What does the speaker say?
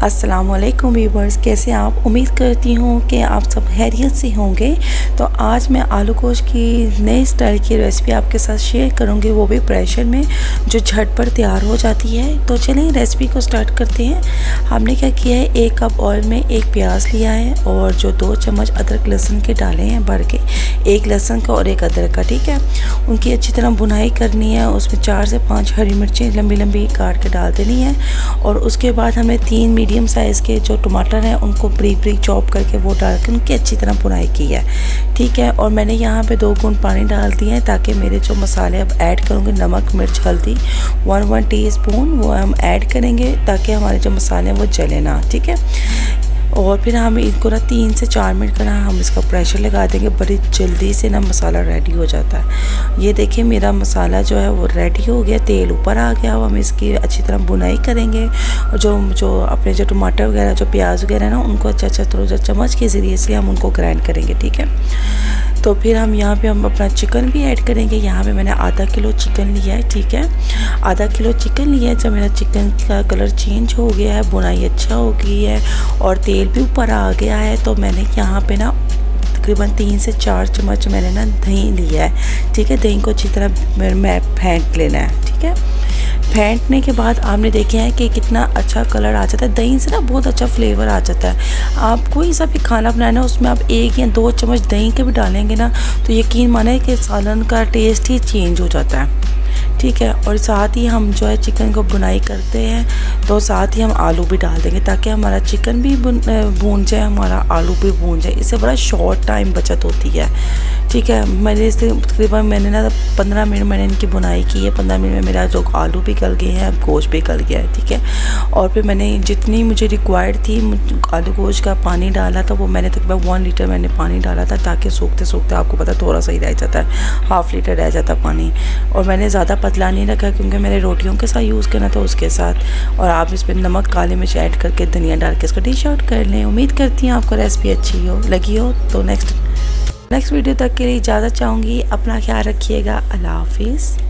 अस्सलामुअलैकुम व्यूवर्स, कैसे आप? उम्मीद करती हूँ कि आप सब खैरियत से होंगे। तो आज मैं आलू गोश्त की नई स्टाइल की रेसिपी आपके साथ शेयर करूँगी, वो भी प्रेशर में, जो झटपट तैयार हो जाती है। तो चलिए रेसिपी को स्टार्ट करते हैं। हमने क्या किया है, 1 कप ऑयल में 1 प्याज लिया है और जो 2 चम्मच अदरक लहसुन के डाले हैं भर के, 1 लहसुन का और 1 अदरक का, ठीक है। उनकी अच्छी तरह भुनाई करनी है। उसमें 4 से 5 हरी मिर्चें लंबी लंबी काट के डाल देनी है। और उसके बाद हमें 3 मीडियम साइज़ के जो टमाटर हैं उनको ब्रीक ब्रीक चॉप करके वो डाल के उनकी अच्छी तरह भुनाई की है, ठीक है। और मैंने यहाँ पे 2 गुण पानी डाल दिए हैं ताकि मेरे जो मसाले अब ऐड करूँगी, नमक मिर्च हल्दी 1 टीस्पून वो हम ऐड करेंगे ताकि हमारे जो मसाले हैं वो जले ना, ठीक है। और फिर हम इनको ना 3 से 4 मिनट का ना हम इसका प्रेशर लगा देंगे। बड़ी जल्दी से ना मसाला रेडी हो जाता है। ये देखिए मेरा मसाला जो है वो रेडी हो गया, तेल ऊपर आ गया। अब हम इसकी अच्छी तरह बुनाई करेंगे और जो अपने जो टमाटर वगैरह जो प्याज वगैरह है ना उनको अच्छा थोड़ा चम्मच के ज़रिए से हम उनको ग्राइंड करेंगे, ठीक है। तो फिर हम यहाँ पे हम अपना चिकन भी ऐड करेंगे। यहाँ पे मैंने आधा किलो चिकन लिया है, ठीक है। आधा किलो चिकन लिया है। जब मेरा चिकन का कलर चेंज हो गया है, बुनाई अच्छा हो गई है और तेल भी ऊपर आ गया है, तो मैंने यहाँ पे ना तकरीबन 3 से 4 चम्मच मैंने ना दही लिया है, ठीक है। दही को अच्छी तरह मैं फेंट लेना है, ठीक है। फेंटने के बाद आपने देखे हैं कि कितना अच्छा कलर आ जाता है। दही से ना बहुत अच्छा फ्लेवर आ जाता है। आप कोई सा भी खाना बनाना उसमें आप 1 या 2 चम्मच दही के भी डालेंगे ना तो यकीन माने कि सालन का टेस्ट ही चेंज हो जाता है, ठीक है। और साथ ही हम जो है चिकन को बुनाई करते हैं तो साथ ही हम आलू भी डाल देंगे ताकि हमारा चिकन भी भून जाए, हमारा आलू भी भून जाए। इससे बड़ा शॉर्ट टाइम बचत होती है, ठीक है। मैंने इसे तकरीबन मैंने ना 15 मिनट मैंने इनकी बुनाई की है। 15 मिनट में मेरा जो आलू भी गल गए हैं, गोश्त भी गल गया है, ठीक है। और फिर मैंने जितनी मुझे रिक्वायर्ड थी आलू गोश्त का पानी डाला था, वो मैंने तकरीबन 1 लीटर मैंने पानी डाला था ताकि सूखते सूखते आपको पता थोड़ा सा ही रह जाता है, ½ लीटर रह जाता पानी। और मैंने ज़्यादा पतला नहीं रखा क्योंकि मैंने रोटियों के साथ यूज़ करना था उसके साथ। और आप इस पर नमक काली मिर्च ऐड करके धनिया डाल के इसको डिश आउट कर लें। उम्मीद करती हूँ आपको रेसिपी अच्छी लगी हो। तो नेक्स्ट वीडियो तक के लिए इजाज़त चाहूँगी। अपना ख्याल रखिएगा। अल्लाह हाफिज़।